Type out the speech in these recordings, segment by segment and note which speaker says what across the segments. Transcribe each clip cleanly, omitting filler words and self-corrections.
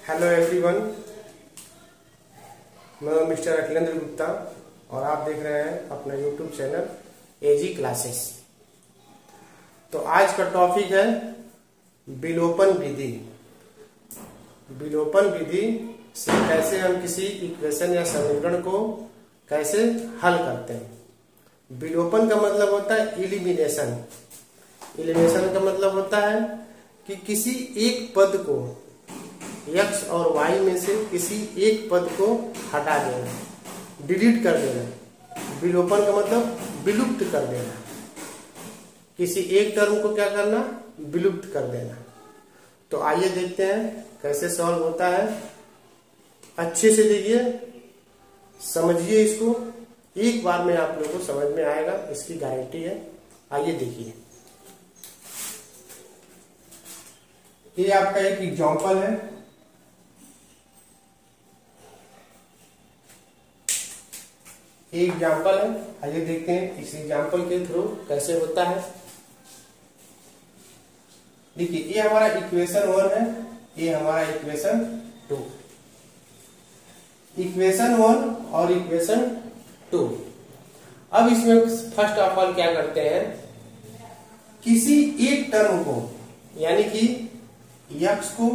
Speaker 1: Hello everyone, मैं mister Akhilendra Gupta और आप देख रहे हैं अपना यूट्यूब चैनल एजी क्लासेस। तो आज का टॉपिक है विलोपन विधि। विलोपन विधि से कैसे हम किसी इक्वेशन या समीकरण को कैसे हल करते हैं। विलोपन का मतलब होता है इलिमिनेशन। इलिमिनेशन का मतलब होता है कि किसी एक पद को x और y में से किसी एक पद को हटा देना, डिलीट कर देना। विलोपन का मतलब विलुप्त कर देना। किसी एक टर्म को क्या करना, विलुप्त कर देना। तो आइए देखते हैं कैसे सॉल्व होता है। अच्छे से देखिए, समझिए इसको, एक बार में आप लोगों को समझ में आएगा, इसकी गारंटी है। आइए देखिए, ये आपका एक एग्जांपल है। एक एग्जाम्पल है, आइए देखते हैं इस एग्जाम्पल के थ्रू कैसे होता है। देखिए, ये हमारा इक्वेशन 1 है, ये हमारा इक्वेशन 2। इक्वेशन 1 और इक्वेशन 2। अब इसमें फर्स्ट ऑफ ऑल क्या करते हैं, किसी एक टर्म को यानी कि x को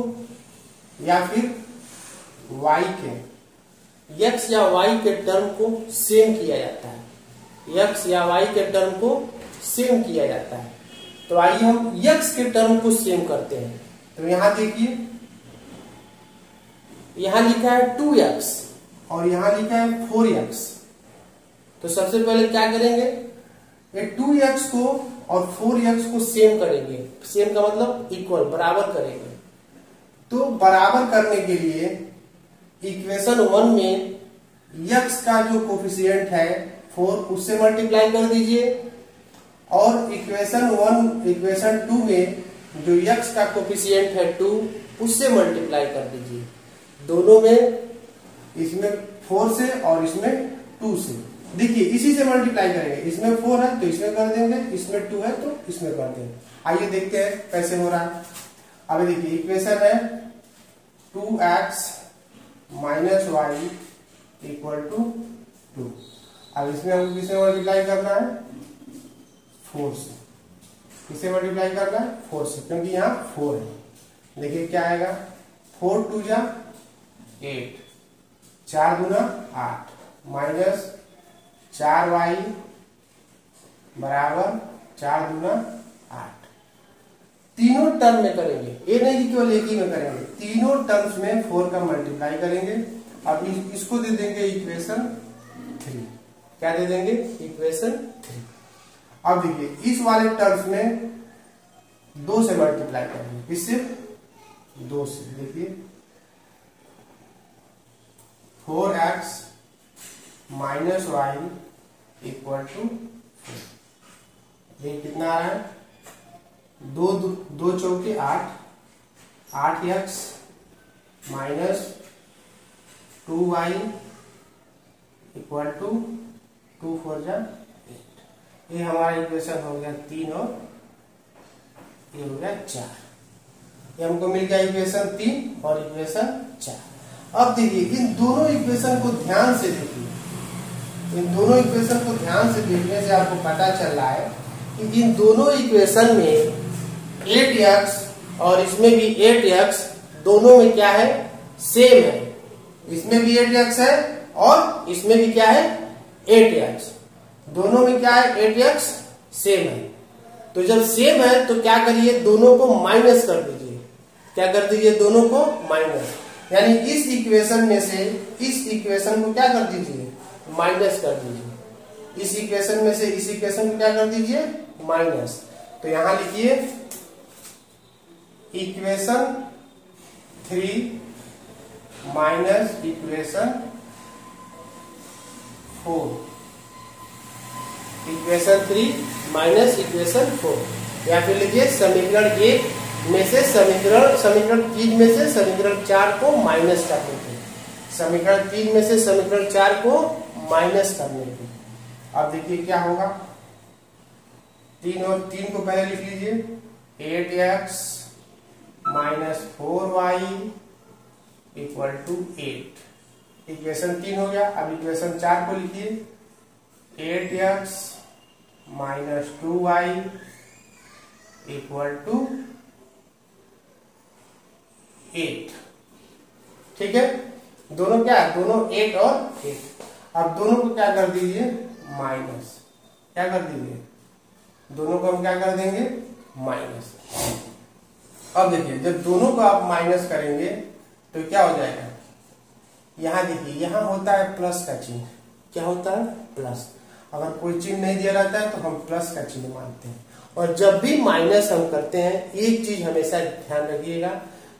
Speaker 1: या फिर y के x या y के टर्म को सेम किया जाता है। x या y के टर्म को सेम किया जाता है। तो आइए हम x के टर्म को सेम करते हैं। तो यहां देखिए, यहां लिखा है 2x और यहां लिखा है 4x। तो सबसे पहले क्या करेंगे, ये 2x को और 4x को सेम करेंगे। सेम का मतलब इक्वल, बराबर करेंगे। तो बराबर करने के लिए इक्वेशन 1 में x का जो कोफिशिएंट है 4, उससे मल्टीप्लाई कर दीजिए, और इक्वेशन 2 में जो x का कोफिशिएंट है 2, उससे मल्टीप्लाई कर दीजिए। दोनों में, इसमें 4 से और इसमें 2 से। देखिए, इसी से मल्टीप्लाई करेंगे। इसमें 4 है तो इसमें कर देंगे, इसमें 2 है तो इसमें कर देंगे। आइए देखते हैं कैसे हो रहा है। अब देखिए, इक्वेशन है 2x minus Y equal to 2। अब इसमें हमको किसे मल्टीप्लाई करना है, 4 से। किसे मल्टीप्लाई करना है, 4 से, क्योंकि यहाँ 4 है। देखिए क्या आएगा, 4 2 जा 8, 4 दूना 8, माइनस 4y बराबर 4 दूना 8। तीनों टर्म में करेंगे, ये नहीं कि केवल एक ही में करेंगे, तीनों टर्म्स में 4 का मल्टीप्लाई करेंगे। अब इसको दे देंगे इक्वेशन 3। क्या दे देंगे, इक्वेशन 3। अब देखिए, इस वाले टर्म्स में 2 से मल्टीप्लाई करेंगे। किससे, 2 से। देखिए 4x minus Y equal to 4। ये कितना आ रहा है, 2 चौके 8, 8x minus 2y equal to 2 4 जा 8। ये हमारा इक्वेशन हो गया 3 और ये हो गया 4। ये हमको मिल गया इक्वेशन 3 और इक्वेशन 4। अब देखिए, इन दोनों इक्वेशन को ध्यान से देखिए। इन दोनों इक्वेशन को ध्यान से देखने से आपको पता चल रहा है कि इन दोनों इक्वेशन में 8x और इसमें भी 8x, दोनों में क्या है, सेम है। इसमें भी 8x है और इसमें भी क्या है, 8x। दोनों में क्या है, 8x सेम है। तो जब सेम है तो क्या करिए, दोनों को माइनस कर दीजिए। क्या कर दीजिए, दोनों को माइनस। यानी इस इक्वेशन में से इस इक्वेशन को क्या कर दीजिए, माइनस कर दीजिए। इस इक्वेशन में से इस इक्वेशन को क्या कर दीजिए, माइनस। तो यहां लिखिए equation 3 minus equation 4। Equation 3 minus equation 4, या फिर लिखिए समीकरण 1 में से समीकरण 3 में से समीकरण 4 को माइनस करने के। समीकरण 3 में से समीकरण 4 को माइनस करने के। अब देखिए क्या होगा, 3 और 3 को पहले लिख लीजिए, 8x minus 4y equal to 8। Equation 3 हो गया। अब इक्वेशन 4 को लिखिए, 8x minus 2y equal to 8। ठीक है, दोनों क्या है, दोनों 8 और 8। अब दोनों को क्या कर दीजिए, माइनस। क्या कर दीजिए, दोनों को हम क्या कर देंगे, माइनस। अब देखिए, जब दोनों को आप माइनस करेंगे तो क्या हो जाएगा, यहां देखिए, यहां होता है प्लस का चिन्ह। क्या होता है, प्लस। अगर कोई चिन्ह नहीं दिया रहता है तो हम प्लस का चिन्ह मानते हैं। और जब भी माइनस हम करते हैं, एक चीज हमेशा ध्यान रखिएगा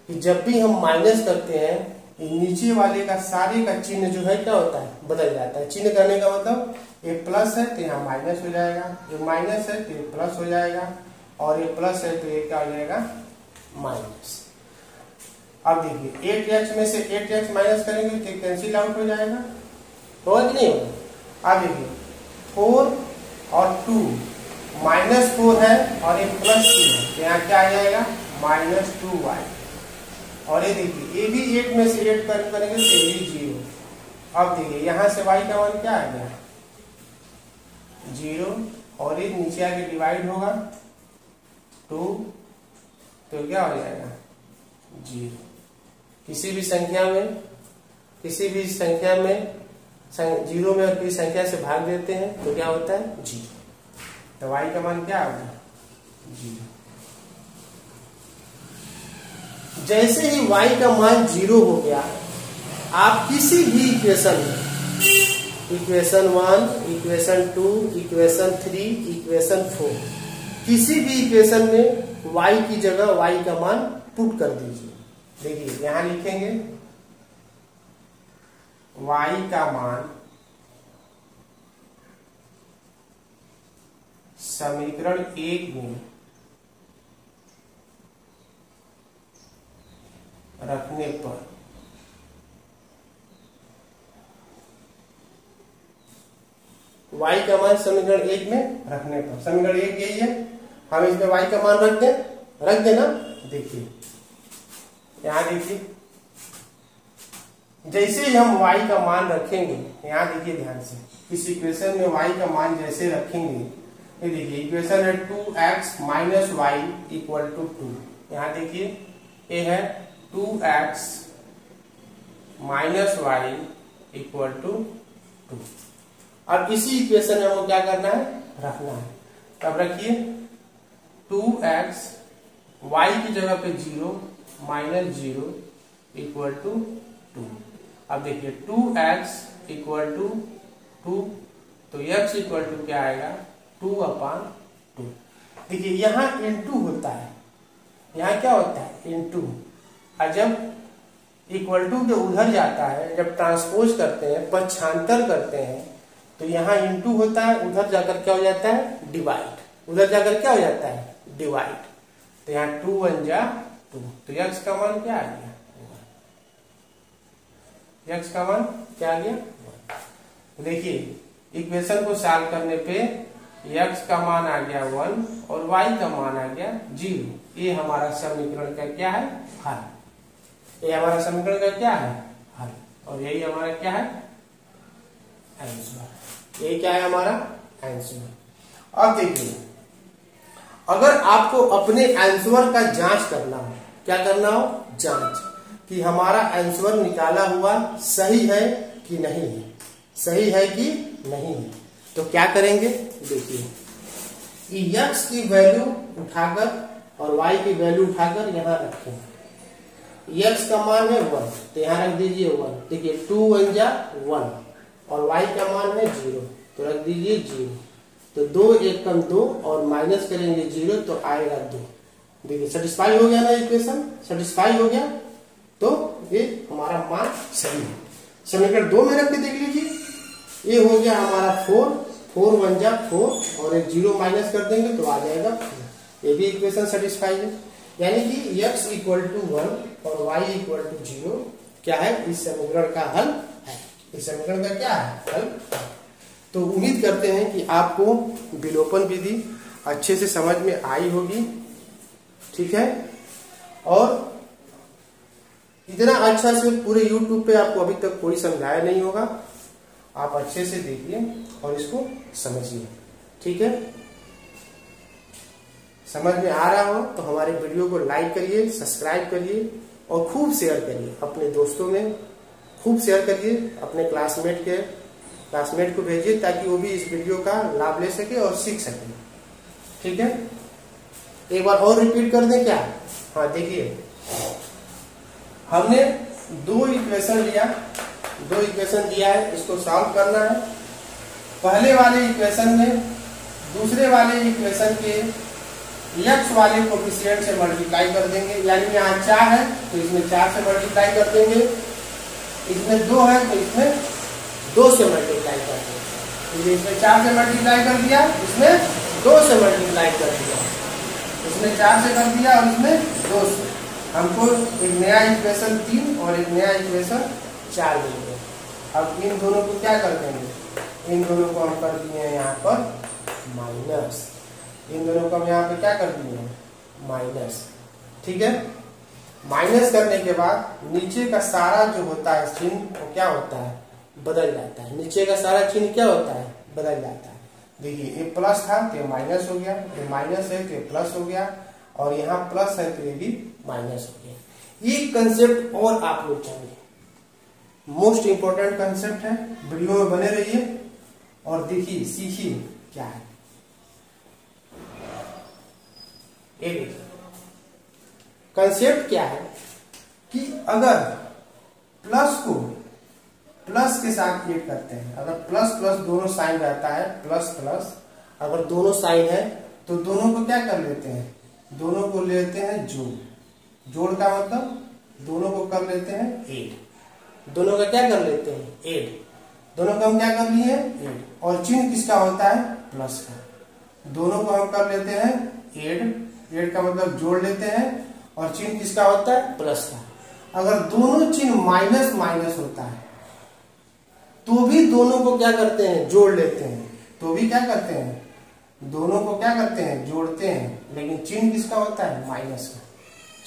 Speaker 1: कि जब भी हम माइनस करते हैं, नीचे वाले का सारे का चिन्ह जो है क्या होता है, बदल जाता है। चिन्ह करने का मतलब, ये प्लस है तो यहाँ माइनस हो जाएगा, ये माइनस है तो ये प्लस हो जाएगा, और ये प्लस है तो ये क्या हो जाएगा, माइनस। अब देखिए, 8x में से 8x माइनस करेंगे तो कैंसिल आउट हो जाएगा, होगा कि नहीं होगा। अब देखिए, 4 और 2, -4 है और ये +2 है, तो यहाँ क्या आ जाएगा, -2y। और ये देखिए, ये भी 8 में से 8 करेंगे तो ये भी 0। अब देखिए, यहां से y का मान क्या आ गया, 0, और ये नीचे आके डिवाइड होगा 2, तो क्या हो जाएगा, 0। किसी भी संख्या में 0 में और किसी संख्या से भाग देते हैं तो क्या होता है, 0। तो y का मान क्या होगा, 0। जैसे ही y का मान 0 हो गया, आप किसी भी इक्वेशन में, इक्वेशन 1, इक्वेशन 2, इक्वेशन 3, इक्वेशन 4, किसी भी इक्वेशन में y की जगह y का मान पुट कर दीजिए। देखिए, यहां लिखेंगे y का मान समीकरण 1 में रखने पर y का मान समीकरण 1 में रखने पर, समीकरण 1 यही है, हम इसमें y का मान रख देना। देखिए, यहां देखिए, जैसे ही हम y का मान रखेंगे, यहां देखिए ध्यान से, इस इक्वेशन में y का मान जैसे रखेंगे, ये देखिए, इक्वेशन है 2x minus y equal to 2। यहां देखिए, ये है 2x minus Y equal to 2। अब इसी इक्वेशन में हमको क्या करना है, रखना है। तब रखिए, 2x y की जगह पे 0 माइनस 0 इक्वल टू 2। अब देखिए, 2x इक्वल टू 2, तो x इक्वल टू क्या आएगा, 2/2। देखिए, यहाँ इनटू होता है, यहाँ क्या होता है, इनटू। और जब इक्वल टू के उधर जाता है, जब ट्रांसपोज करते हैं, पक्षांतर करते हैं, तो यहाँ इनटू होता है, उधर जाकर क्या हो जाता है, डिवाइड। उधर जाकर क्या हो जाता है, डिवाइड। तो यहाँ 2 1 जा 2, तो x का मान क्या आ गया, x का मान क्या आ गया। देखिए, इक्वेशन को सॉल्व करने पे x का मान आ गया 1 और y का मान आ गया 0। ये हमारा समीकरण का क्या है, हल। ये हमारा समीकरण का क्या है, हल। और यही हमारा क्या है, आंसर। ये क्या है हमारा आंसर। अब देखिए, अगर आपको अपने आंसर का जांच करना हो, क्या करना हो, जांच, कि हमारा आंसर निकाला हुआ सही है कि नहीं है, सही है कि नहीं है, तो क्या करेंगे। देखिए, x की वैल्यू उठाकर और y की वैल्यू उठाकर यहाँ रखें। x का मान है 1, तो यहाँ रख दीजिए 1। देखिए, 2 1 जा 1 और y का मान है 0, तो रख दीजिए 0। तो 2 1 कम 2 और माइनस करेंगे 0, तो आएगा 2। देखिए, सेटिस्फाई हो गया ना, इक्वेशन सेटिस्फाई हो गया, तो ये हमारा मान सही है। समीकरण 2 में रख के देख लीजिए, ये हो गया हमारा 4 4 1 जा 4 और एक 0 माइनस कर देंगे तो आ जाएगा 4। ये भी इक्वेशन सेटिस्फाई है, यानी कि x इक्वल टू 1 और y इक्वल टू 0 क्या है, इस समीकरण का हल है। इस समीकरण का क्या है, हल। तो उम्मीद करते हैं कि आपको विलोपन विधि अच्छे से समझ में आई होगी, ठीक है। और इतना अच्छा से पूरे YouTube पे आपको अभी तक कोई समझाया नहीं होगा। आप अच्छे से देखिए और इसको समझिए, ठीक है। समझ में आ रहा हो तो हमारे वीडियो को लाइक करिए, सब्सक्राइब करिए और खूब शेयर करिए अपने दोस्तों में, खूब शेयर करिए अपने क्लासमेट को भेजिए ताकि वो भी इस वीडियो का लाभ ले सके और सीख सके, ठीक है। एक बार और रिपीट कर दें क्या? हाँ देखिए, हमने दो इक्वेशन दिया है, इसको सॉल्व करना है। पहले वाले इक्वेशन में दूसरे वाले इक्वेशन के x वाले कोफिशिएंट से मल्टीप्लाई कर देंगे, यानी यहाँ 4 है तो इसमें 4 से मल्टीप्लाई कर देंगे, इसमें 2 है तो इसमें 2 से मल्टीप्लाई कर देंगे। इसमें 4 से मल्टीप्लाई कर दिया, इसमें 2 से मल्टीप्लाई कर दिया, इसमें 4 से कर दिया और इसमें 2 से। हमको एक नया इक्वेशन 3 और एक नया इक्वेशन 4 मिलेगा। अब इन दोनों को क्या कर देंगे, इन दोनों को हम कर दिए हैं यहाँ पर माइनस, इन दोनों को हम यहाँ पे क्या कर दिए हैं माइनस, ठीक है। माइनस करने के बाद नीचे का सारा जो होता है चिन्ह वो क्या होता है, बदल जाता है। नीचे का सारा चिन्ह क्या होता है, बदल जाता है। देखिए ये प्लस था तो ये माइनस हो गया, ये माइनस है तो ये प्लस हो गया, और यहाँ प्लस है तो ये भी माइनस हो गया। ये कंसेप्ट और आप लोग जानिए, मोस्ट इंपोर्टेंट कंसेप्ट है। वीडियो में बने रहिए और देखिए, सीखिए क्या है। कंसेप्ट क्या है कि अगर प्लस को प्लस के साथ ऐड करते हैं, अगर प्लस प्लस दोनों साइन रहता है, प्लस प्लस अगर दोनों साइन है तो दोनों को क्या कर लेते हैं, दोनों को लेते हैं जोड़। जोड़ का मतलब दोनों को कर लेते हैं ऐड, दोनों का क्या कर लेते हैं ऐड, दोनों को हम क्या कर लिए ऐड, और चिन्ह किसका होता है प्लस का। दोनों को हम कर लेते हैं ऐड, ऐड का मतलब जोड़ लेते हैं, और चिन्ह किसका होता है प्लस का। अगर दोनों चिन्ह माइनस माइनस होता है तो भी दोनों को क्या करते हैं जोड़ लेते हैं, तो भी क्या करते हैं दोनों को क्या करते हैं जोड़ते हैं, लेकिन चिन्ह किसका होता है माइनस का।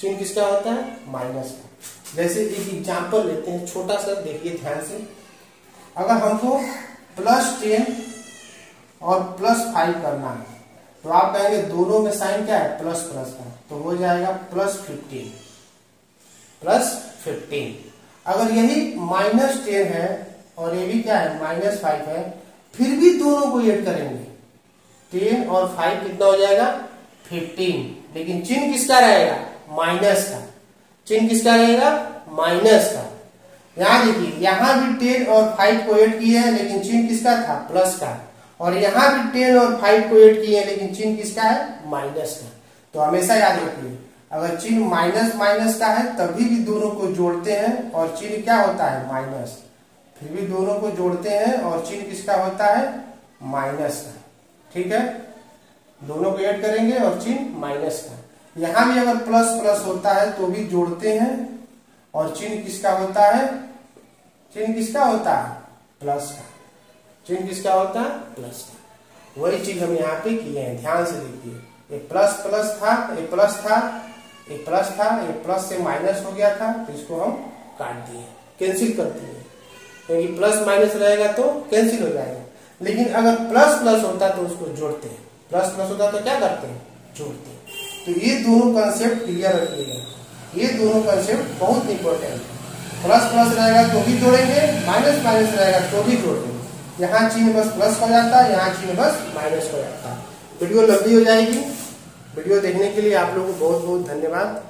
Speaker 1: चिन्ह किसका होता है माइनस का। जैसे एक एग्जांपल लेते हैं छोटा सा, देखिए ध्यान से। अगर हमको +10 और +5 करना है तो आप कहेंगे दोनों में साइन क्या है प्लस प्लस का, तो हो जाएगा +15 +15। अगर यही -10 है और ये भी क्या है -5 है, फिर भी दोनों को ऐड करेंगे, 10 और 5 कितना हो जाएगा 15, लेकिन चिन्ह किसका रहेगा माइनस का। चिन्ह किसका रहेगा माइनस का। यहाँ देखिए, यहाँ भी 10 और 5 को ऐड किए हैं लेकिन चिन्ह किसका था प्लस का, और यहाँ भी 10 और 5 को ऐड किए हैं लेकिन चिन्ह किसका है माइनस का। तो हमेशा याद रखिए, अगर चिन्ह माइनस माइनस का है तभी भी दोनों को जोड़ते हैं और चिन्ह क्या होता है माइनस, फिर भी दोनों को जोड़ते हैं और चिन्ह किसका होता है माइनस का, ठीक है। दोनों को ऐड करेंगे और चिन्ह माइनस का। यहाँ भी अगर प्लस प्लस होता है तो भी जोड़ते हैं और चिन्ह किसका होता है, चिन्ह किसका होता है प्लस का। चिन्ह किसका होता है प्लस का। वही चीज हम यहाँ पे किए हैं, ध्यान से देखिए। ये प्लस प्लस था, ये प्लस था, ये प्लस था, ये प्लस से माइनस हो गया था, तो इसको हम काट दिए, कैंसिल कर दिए, क्योंकि प्लस माइनस रहेगा तो कैंसिल हो जाएगा। लेकिन अगर प्लस प्लस होता तो उसको जोड़ते हैं, प्लस प्लस होता तो क्या करते हैं जोड़ते हैं। तो ये दोनों कंसेप्ट क्लियर रखिएगा, ये दोनों कंसेप्ट बहुत इंपॉर्टेंट है। प्लस प्लस रहेगा तो भी जोड़ेंगे, माइनस माइनस रहेगा तो भी जोड़ेंगे। यहाँ चिन्ह बस प्लस हो जाता है, यहाँ चिन्ह बस माइनस हो जाता है। वीडियो लंबी हो जाएगी। वीडियो देखने के लिए आप लोगों को बहुत बहुत धन्यवाद।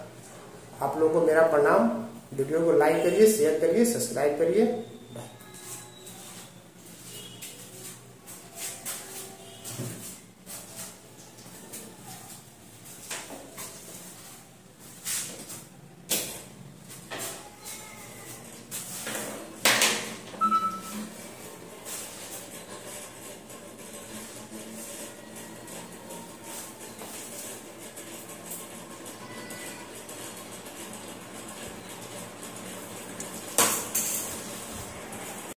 Speaker 1: आप लोगों को मेरा प्रणाम। वीडियो को लाइक करिए, शेयर करिए, सब्सक्राइब करिए।